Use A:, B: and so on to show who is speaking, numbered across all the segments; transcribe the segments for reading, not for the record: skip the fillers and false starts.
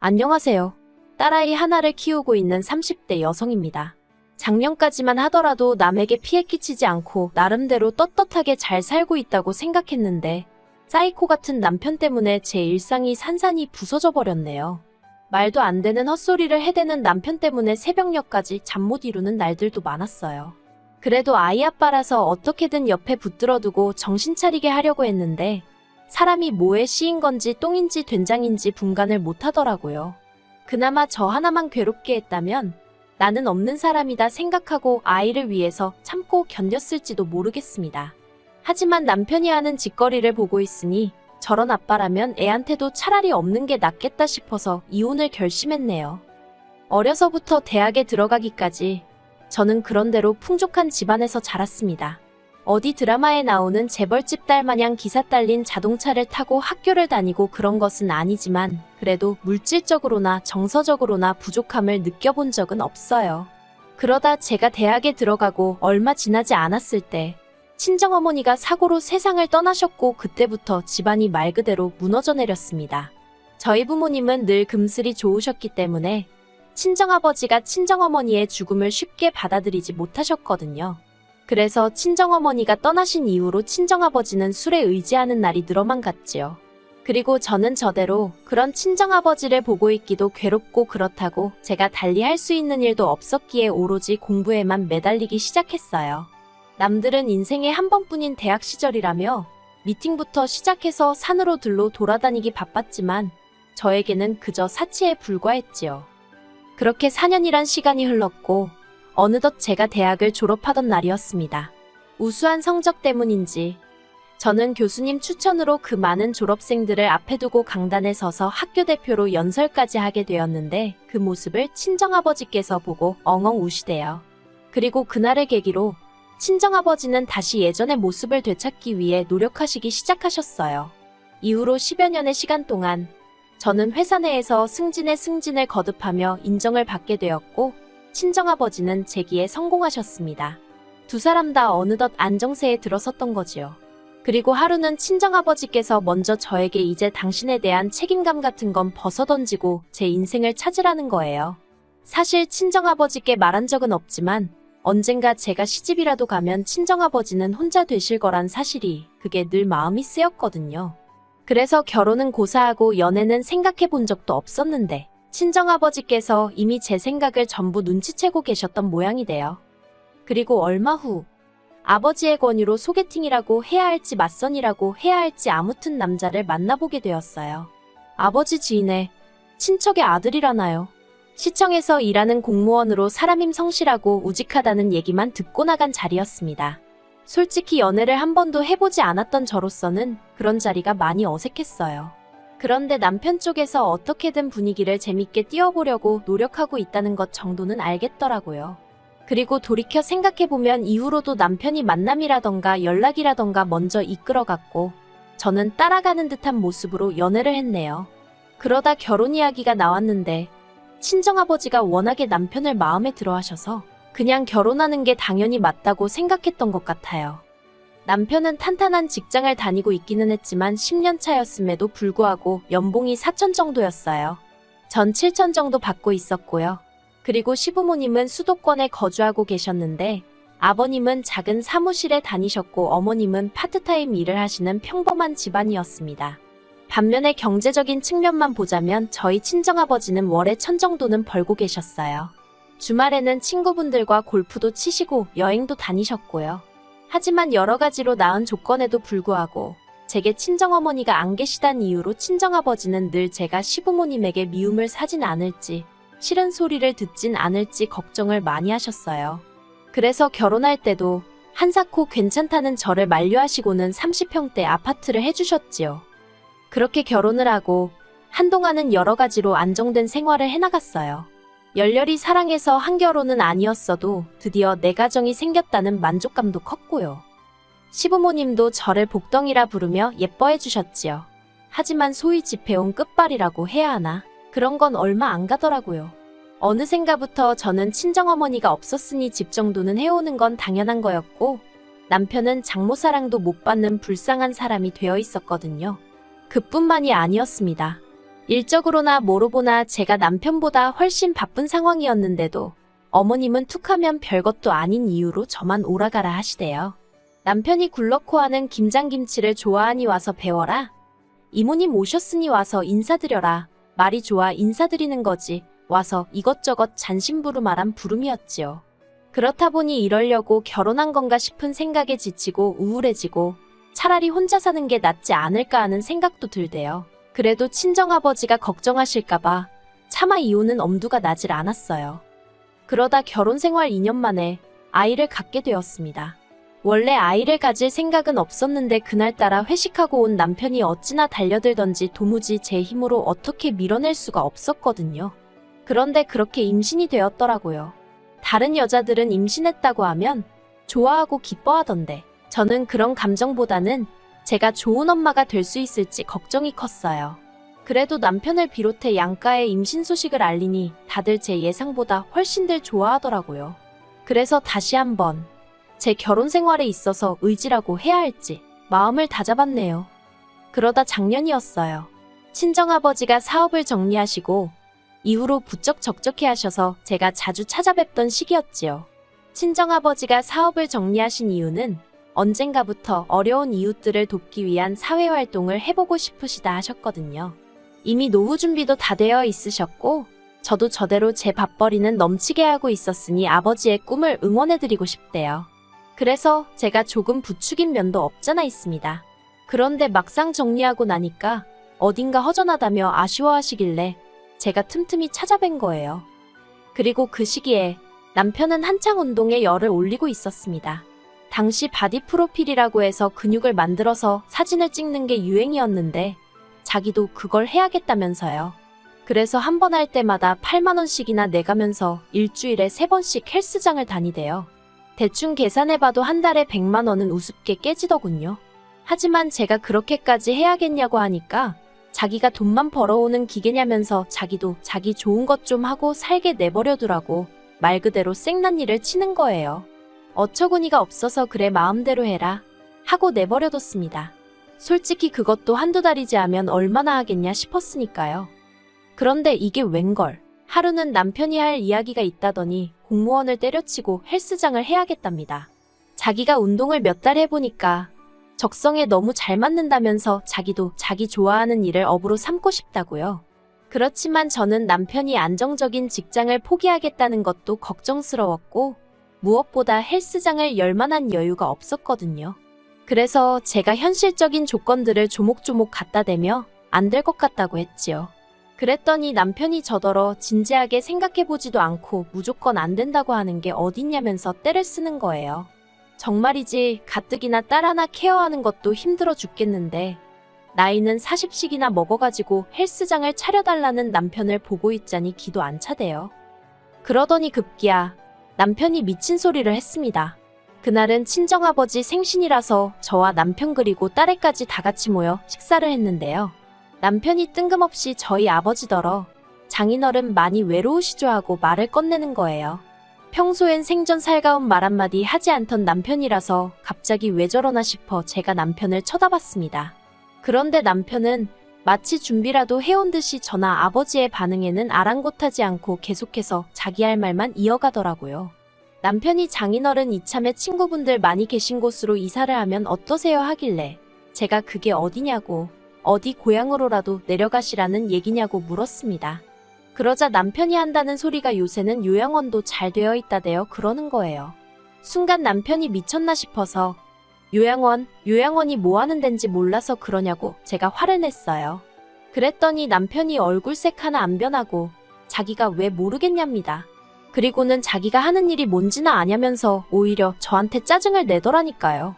A: 안녕하세요. 딸아이 하나를 키우고 있는 30대 여성입니다. 작년까지만 하더라도 남에게 피해 끼치지 않고 나름대로 떳떳하게 잘 살고 있다고 생각했는데 사이코 같은 남편 때문에 제 일상이 산산이 부서져 버렸네요. 말도 안 되는 헛소리를 해대는 남편 때문에 새벽녘까지 잠 못 이루는 날들도 많았어요. 그래도 아이 아빠라서 어떻게든 옆에 붙들어두고 정신 차리게 하려고 했는데 사람이 뭐에 씌인 건지 똥인지 된장인지 분간을 못하더라고요. 그나마 저 하나만 괴롭게 했다면 나는 없는 사람이다 생각하고 아이를 위해서 참고 견뎠을지도 모르겠습니다. 하지만 남편이 하는 짓거리를 보고 있으니 저런 아빠라면 애한테도 차라리 없는 게 낫겠다 싶어서 이혼을 결심했네요. 어려서부터 대학에 들어가기까지 저는 그런대로 풍족한 집안에서 자랐습니다. 어디 드라마에 나오는 재벌집 딸 마냥 기사 딸린 자동차를 타고 학교를 다니고 그런 것은 아니지만 그래도 물질적으로나 정서적으로나 부족함을 느껴본 적은 없어요. 그러다 제가 대학에 들어가고 얼마 지나지 않았을 때 친정어머니가 사고로 세상을 떠나셨고 그때부터 집안이 말 그대로 무너져 내렸습니다. 저희 부모님은 늘 금슬이 좋으셨기 때문에 친정아버지가 친정어머니의 죽음을 쉽게 받아들이지 못하셨거든요. 그래서 친정어머니가 떠나신 이후로 친정아버지는 술에 의지하는 날이 늘어만 갔지요. 그리고 저는 저대로 그런 친정아버지를 보고 있기도 괴롭고 그렇다고 제가 달리 할 수 있는 일도 없었기에 오로지 공부에만 매달리기 시작했어요. 남들은 인생에 한 번뿐인 대학 시절이라며 미팅부터 시작해서 산으로 들로 돌아다니기 바빴지만 저에게는 그저 사치에 불과했지요. 그렇게 4년이란 시간이 흘렀고 어느덧 제가 대학을 졸업하던 날이었습니다. 우수한 성적 때문인지 저는 교수님 추천으로 그 많은 졸업생들을 앞에 두고 강단에 서서 학교 대표로 연설까지 하게 되었는데 그 모습을 친정아버지께서 보고 엉엉 우시대요. 그리고 그날을 계기로 친정아버지는 다시 예전의 모습을 되찾기 위해 노력하시기 시작하셨어요. 이후로 10여 년의 시간 동안 저는 회사 내에서 승진에 승진을 거듭하며 인정을 받게 되었고 친정아버지는 재기에 성공하셨습니다. 두 사람 다 어느덧 안정세에 들어섰던 거지요. 그리고 하루는 친정아버지께서 먼저 저에게 이제 당신에 대한 책임감 같은 건 벗어던지고 제 인생을 찾으라는 거예요. 사실 친정아버지께 말한 적은 없지만 언젠가 제가 시집이라도 가면 친정아버지는 혼자 되실 거란 사실이 그게 늘 마음이 쓰였거든요. 그래서 결혼은 고사하고 연애는 생각해 본 적도 없었는데 친정아버지께서 이미 제 생각을 전부 눈치채고 계셨던 모양이 돼요. 그리고 얼마 후 아버지의 권유로 소개팅이라고 해야 할지 맞선이라고 해야 할지 아무튼 남자를 만나보게 되었어요. 아버지 지인의 친척의 아들이라나요. 시청에서 일하는 공무원으로 사람임 성실하고 우직하다는 얘기만 듣고 나간 자리였습니다. 솔직히 연애를 한 번도 해보지 않았던 저로서는 그런 자리가 많이 어색했어요. 그런데 남편 쪽에서 어떻게든 분위기를 재밌게 띄워보려고 노력하고 있다는 것 정도는 알겠더라고요. 그리고 돌이켜 생각해보면 이후로도 남편이 만남이라던가 연락이라던가 먼저 이끌어갔고 저는 따라가는 듯한 모습으로 연애를 했네요. 그러다 결혼 이야기가 나왔는데 친정아버지가 워낙에 남편을 마음에 들어 하셔서 그냥 결혼하는 게 당연히 맞다고 생각했던 것 같아요. 남편은 탄탄한 직장을 다니고 있기는 했지만 10년 차였음에도 불구하고 연봉이 4천 정도였어요. 전 7천 정도 받고 있었고요. 그리고 시부모님은 수도권에 거주하고 계셨는데 아버님은 작은 사무실에 다니셨고 어머님은 파트타임 일을 하시는 평범한 집안이었습니다. 반면에 경제적인 측면만 보자면 저희 친정아버지는 월에 1,000 정도는 벌고 계셨어요. 주말에는 친구분들과 골프도 치시고 여행도 다니셨고요. 하지만 여러 가지로 나은 조건에도 불구하고 제게 친정어머니가 안 계시단 이유로 친정아버지는 늘 제가 시부모님에게 미움을 사진 않을지 싫은 소리를 듣진 않을지 걱정을 많이 하셨어요. 그래서 결혼할 때도 한사코 괜찮다는 저를 만류하시고는 30평대 아파트를 해주셨지요. 그렇게 결혼을 하고 한동안은 여러 가지로 안정된 생활을 해나갔어요. 열렬히 사랑해서 한 결혼은 아니었어도 드디어 내 가정이 생겼다는 만족감도 컸고요. 시부모님도 저를 복덩이라 부르며 예뻐해 주셨지요. 하지만 소위 집해온 끝발이라고 해야 하나? 그런 건 얼마 안 가더라고요. 어느샌가부터 저는 친정어머니가 없었으니 집 정도는 해오는 건 당연한 거였고 남편은 장모사랑도 못 받는 불쌍한 사람이 되어 있었거든요. 그뿐만이 아니었습니다. 일적으로나 뭐로 보나 제가 남편보다 훨씬 바쁜 상황이었는데도 어머님은 툭하면 별것도 아닌 이유로 저만 오라가라 하시대요. 남편이 굴러코 하는 김장김치를 좋아하니 와서 배워라. 이모님 오셨으니 와서 인사드려라. 말이 좋아 인사드리는 거지. 와서 이것저것 잔심부름하란 부름이었지요. 그렇다 보니 이러려고 결혼한 건가 싶은 생각에 지치고 우울해지고 차라리 혼자 사는 게 낫지 않을까 하는 생각도 들대요. 그래도 친정아버지가 걱정하실까봐 차마 이혼은 엄두가 나질 않았어요. 그러다 결혼 생활 2년 만에 아이를 갖게 되었습니다. 원래 아이를 가질 생각은 없었는데 그날따라 회식하고 온 남편이 어찌나 달려들던지 도무지 제 힘으로 어떻게 밀어낼 수가 없었거든요. 그런데 그렇게 임신이 되었더라고요. 다른 여자들은 임신했다고 하면 좋아하고 기뻐하던데 저는 그런 감정보다는 제가 좋은 엄마가 될 수 있을지 걱정이 컸어요. 그래도 남편을 비롯해 양가의 임신 소식을 알리니 다들 제 예상보다 훨씬들 좋아하더라고요. 그래서 다시 한번 제 결혼 생활에 있어서 의지라고 해야 할지 마음을 다잡았네요. 그러다 작년이었어요. 친정아버지가 사업을 정리하시고 이후로 부쩍 적적해 하셔서 제가 자주 찾아뵙던 시기였지요. 친정아버지가 사업을 정리하신 이유는 언젠가부터 어려운 이웃들을 돕기 위한 사회활동을 해보고 싶으시다 하셨거든요. 이미 노후 준비도 다 되어 있으셨고 저도 저대로 제 밥벌이는 넘치게 하고 있었으니 아버지의 꿈을 응원해드리고 싶대요. 그래서 제가 조금 부추긴 면도 없잖아 있습니다. 그런데 막상 정리하고 나니까 어딘가 허전하다며 아쉬워하시길래 제가 틈틈이 찾아뵌 거예요. 그리고 그 시기에 남편은 한창 운동에 열을 올리고 있었습니다. 당시 바디 프로필이라고 해서 근육을 만들어서 사진을 찍는 게 유행이었는데 자기도 그걸 해야겠다면서요. 그래서 한 번 할 때마다 8만 원씩이나 내가면서 일주일에 3번씩 헬스장을 다니대요. 대충 계산해봐도 한 달에 100만 원은 우습게 깨지더군요. 하지만 제가 그렇게까지 해야겠냐고 하니까 자기가 돈만 벌어오는 기계냐면서 자기도 자기 좋은 것 좀 하고 살게 내버려두라고 말 그대로 생난리를 치는 거예요. 어처구니가 없어서 그래 마음대로 해라 하고 내버려뒀습니다. 솔직히 그것도 한두 달이지 하면 얼마나 하겠냐 싶었으니까요. 그런데 이게 웬걸. 하루는 남편이 할 이야기가 있다더니 공무원을 때려치고 헬스장을 해야겠답니다. 자기가 운동을 몇 달 해보니까 적성에 너무 잘 맞는다면서 자기도 자기 좋아하는 일을 업으로 삼고 싶다고요. 그렇지만 저는 남편이 안정적인 직장을 포기하겠다는 것도 걱정스러웠고 무엇보다 헬스장을 열 만한 여유가 없었거든요. 그래서 제가 현실적인 조건들을 조목조목 갖다 대며 안 될 것 같다고 했지요. 그랬더니 남편이 저더러 진지하게 생각해보지도 않고 무조건 안 된다고 하는 게 어딨냐면서 떼를 쓰는 거예요. 정말이지 가뜩이나 딸 하나 케어하는 것도 힘들어 죽겠는데 나이는 40씩이나 먹어가지고 헬스장을 차려달라는 남편을 보고 있자니 기도 안 차대요. 그러더니 급기야 남편이 미친 소리를 했습니다. 그날은 친정아버지 생신이라서 저와 남편 그리고 딸애까지 다 같이 모여 식사를 했는데요. 남편이 뜬금없이 저희 아버지더러 장인어른 많이 외로우시죠 하고 말을 꺼내는 거예요. 평소엔 생전 살가운 말 한마디 하지 않던 남편이라서 갑자기 왜 저러나 싶어 제가 남편을 쳐다봤습니다. 그런데 남편은 마치 준비라도 해온 듯이 저나 아버지의 반응에는 아랑곳하지 않고 계속해서 자기 할 말만 이어가더라고요. 남편이 장인어른 이참에 친구분들 많이 계신 곳으로 이사를 하면 어떠세요 하길래 제가 그게 어디냐고 어디 고향으로라도 내려가시라는 얘기냐고 물었습니다. 그러자 남편이 한다는 소리가 요새는 요양원도 잘 되어 있다대요 그러는 거예요. 순간 남편이 미쳤나 싶어서 요양원이 뭐 하는 덴지 몰라서 그러냐고 제가 화를 냈어요. 그랬더니 남편이 얼굴색 하나 안 변하고 자기가 왜 모르겠냐입니다. 그리고는 자기가 하는 일이 뭔지나 아냐면서 오히려 저한테 짜증을 내더라니까요.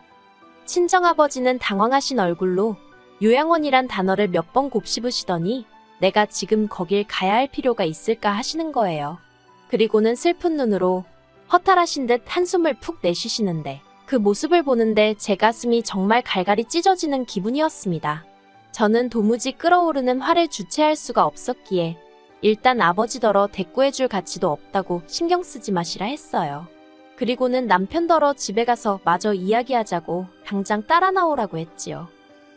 A: 친정아버지는 당황하신 얼굴로 요양원이란 단어를 몇 번 곱씹으시더니 내가 지금 거길 가야 할 필요가 있을까 하시는 거예요. 그리고는 슬픈 눈으로 허탈하신 듯 한숨을 푹 내쉬시는데 그 모습을 보는데 제 가슴이 정말 갈갈이 찢어지는 기분이었습니다. 저는 도무지 끓어오르는 화를 주체할 수가 없었기에 일단 아버지더러 대꾸해줄 가치도 없다고 신경 쓰지 마시라 했어요. 그리고는 남편더러 집에 가서 마저 이야기하자고 당장 따라 나오라고 했지요.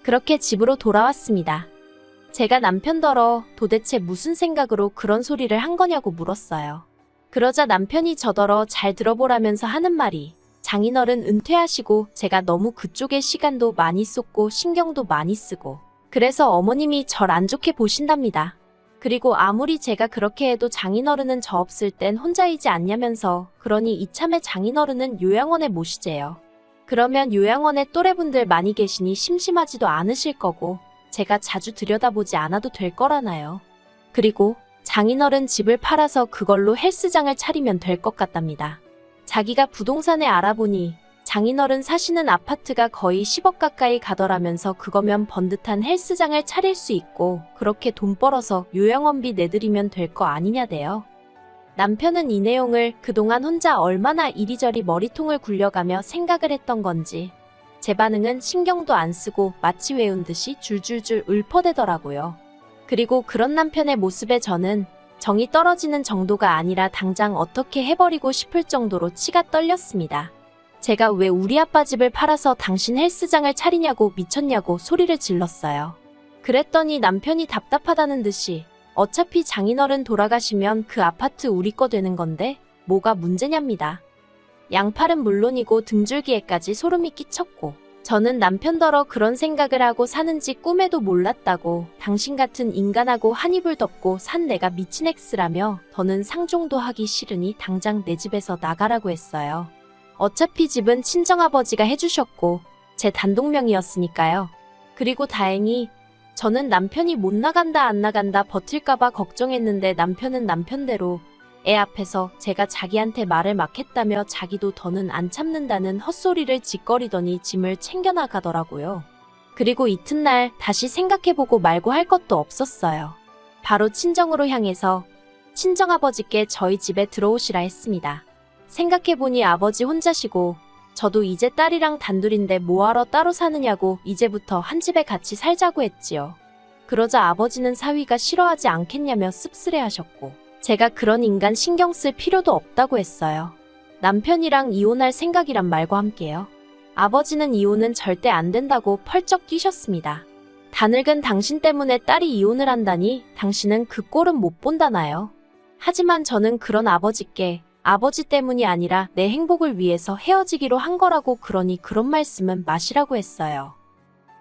A: 그렇게 집으로 돌아왔습니다. 제가 남편더러 도대체 무슨 생각으로 그런 소리를 한 거냐고 물었어요. 그러자 남편이 저더러 잘 들어보라면서 하는 말이 장인어른 은퇴하시고 제가 너무 그쪽에 시간도 많이 쏟고 신경도 많이 쓰고 그래서 어머님이 절 안 좋게 보신답니다. 그리고 아무리 제가 그렇게 해도 장인어른은 저 없을 땐 혼자이지 않냐면서 그러니 이참에 장인어른은 요양원에 모시재요. 그러면 요양원에 또래분들 많이 계시니 심심하지도 않으실 거고 제가 자주 들여다보지 않아도 될 거라나요. 그리고 장인어른 집을 팔아서 그걸로 헬스장을 차리면 될 것 같답니다. 자기가 부동산에 알아보니 장인어른 사시는 아파트가 거의 10억 가까이 가더라면서 그거면 번듯한 헬스장을 차릴 수 있고 그렇게 돈 벌어서 요양원비 내드리면 될 거 아니냐대요. 남편은 이 내용을 그동안 혼자 얼마나 이리저리 머리통을 굴려가며 생각을 했던 건지 제 반응은 신경도 안 쓰고 마치 외운 듯이 줄줄줄 읊어대더라고요. 그리고 그런 남편의 모습에 저는 정이 떨어지는 정도가 아니라 당장 어떻게 해버리고 싶을 정도로 치가 떨렸습니다. 제가 왜 우리 아빠 집을 팔아서 당신 헬스장을 차리냐고 미쳤냐고 소리를 질렀어요. 그랬더니 남편이 답답하다는 듯이 어차피 장인어른 돌아가시면 그 아파트 우리 거 되는 건데 뭐가 문제냐입니다. 양팔은 물론이고 등줄기에까지 소름이 끼쳤고 저는 남편더러 그런 생각을 하고 사는지 꿈에도 몰랐다고 당신 같은 인간하고 한 이불 덮고 산 내가 미친 X라며 더는 상종도 하기 싫으니 당장 내 집에서 나가라고 했어요. 어차피 집은 친정아버지가 해주셨고 제 단독명이었으니까요. 그리고 다행히 저는 남편이 못 나간다 안 나간다 버틸까봐 걱정했는데 남편은 남편대로 애 앞에서 제가 자기한테 말을 막 했다며 자기도 더는 안 참는다는 헛소리를 짓거리더니 짐을 챙겨나가더라고요. 그리고 이튿날 다시 생각해보고 말고 할 것도 없었어요. 바로 친정으로 향해서 친정아버지께 저희 집에 들어오시라 했습니다. 생각해보니 아버지 혼자시고 저도 이제 딸이랑 단둘인데 뭐하러 따로 사느냐고 이제부터 한 집에 같이 살자고 했지요. 그러자 아버지는 사위가 싫어하지 않겠냐며 씁쓸해하셨고 제가 그런 인간 신경 쓸 필요도 없다고 했어요. 남편이랑 이혼할 생각이란 말과 함께요. 아버지는 이혼은 절대 안 된다고 펄쩍 뛰셨습니다. 다늙은 당신 때문에 딸이 이혼을 한다니 당신은 그 꼴은 못 본다나요. 하지만 저는 그런 아버지께 아버지 때문이 아니라 내 행복을 위해서 헤어지기로 한 거라고 그러니 그런 말씀은 마시라고 했어요.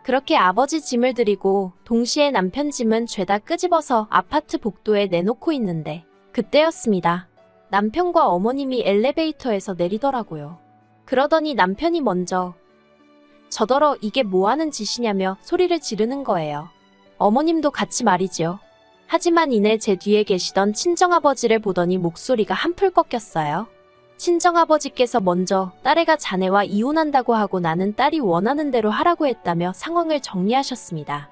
A: 그렇게 아버지 짐을 드리고 동시에 남편 짐은 죄다 끄집어서 아파트 복도에 내놓고 있는데 그때였습니다. 남편과 어머님이 엘리베이터에서 내리더라고요. 그러더니 남편이 먼저 저더러 이게 뭐하는 짓이냐며 소리를 지르는 거예요. 어머님도 같이 말이지요. 하지만 이내 제 뒤에 계시던 친정아버지를 보더니 목소리가 한풀 꺾였어요. 친정아버지께서 먼저 딸애가 자네와 이혼한다고 하고 나는 딸이 원하는 대로 하라고 했다며 상황을 정리하셨습니다.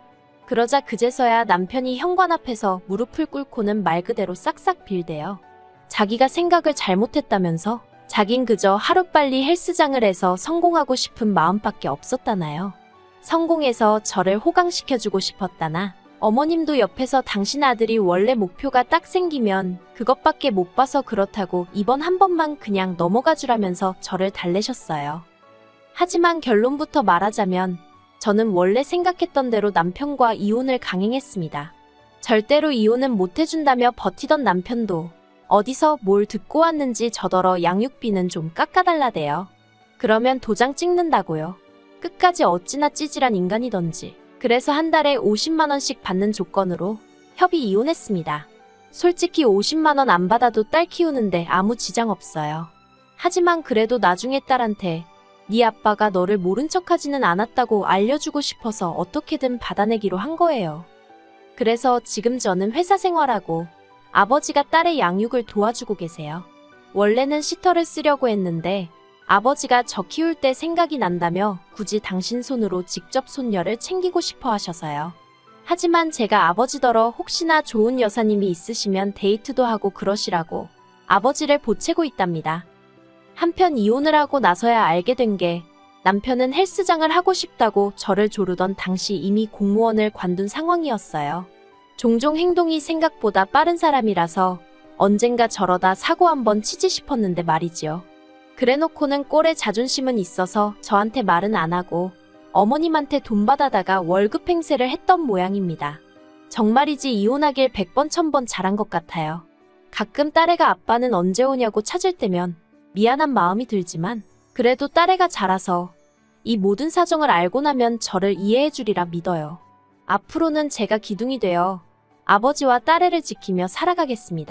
A: 그러자 그제서야 남편이 현관 앞에서 무릎을 꿇고는 말 그대로 싹싹 빌대요. 자기가 생각을 잘못했다면서 자긴 그저 하루빨리 헬스장을 해서 성공하고 싶은 마음밖에 없었다나요. 성공해서 저를 호강시켜주고 싶었다나 어머님도 옆에서 당신 아들이 원래 목표가 딱 생기면 그것밖에 못 봐서 그렇다고 이번 한 번만 그냥 넘어가 주라면서 저를 달래셨어요. 하지만 결론부터 말하자면 저는 원래 생각했던 대로 남편과 이혼을 강행했습니다. 절대로 이혼은 못 해준다며 버티던 남편도 어디서 뭘 듣고 왔는지 저더러 양육비는 좀 깎아달라대요. 그러면 도장 찍는다고요. 끝까지 어찌나 찌질한 인간이던지. 그래서 한 달에 50만 원씩 받는 조건으로 협의 이혼했습니다. 솔직히 50만 원 안 받아도 딸 키우는데 아무 지장 없어요. 하지만 그래도 나중에 딸한테 네 아빠가 너를 모른 척하지는 않았다고 알려주고 싶어서 어떻게든 받아내기로 한 거예요. 그래서 지금 저는 회사 생활하고 아버지가 딸의 양육을 도와주고 계세요. 원래는 시터를 쓰려고 했는데 아버지가 저 키울 때 생각이 난다며 굳이 당신 손으로 직접 손녀를 챙기고 싶어 하셔서요. 하지만 제가 아버지더러 혹시나 좋은 여사님이 있으시면 데이트도 하고 그러시라고 아버지를 보채고 있답니다. 한편 이혼을 하고 나서야 알게 된 게 남편은 헬스장을 하고 싶다고 저를 조르던 당시 이미 공무원을 관둔 상황이었어요. 종종 행동이 생각보다 빠른 사람이라서 언젠가 저러다 사고 한번 치지 싶었는데 말이지요. 그래놓고는 꼴에 자존심은 있어서 저한테 말은 안 하고 어머님한테 돈 받아다가 월급 행세를 했던 모양입니다. 정말이지 이혼하길 100번 1000번 잘한 것 같아요. 가끔 딸애가 아빠는 언제 오냐고 찾을 때면 미안한 마음이 들지만 그래도 딸애가 자라서 이 모든 사정을 알고 나면 저를 이해해 주리라 믿어요. 앞으로는 제가 기둥이 되어 아버지와 딸애를 지키며 살아가겠습니다.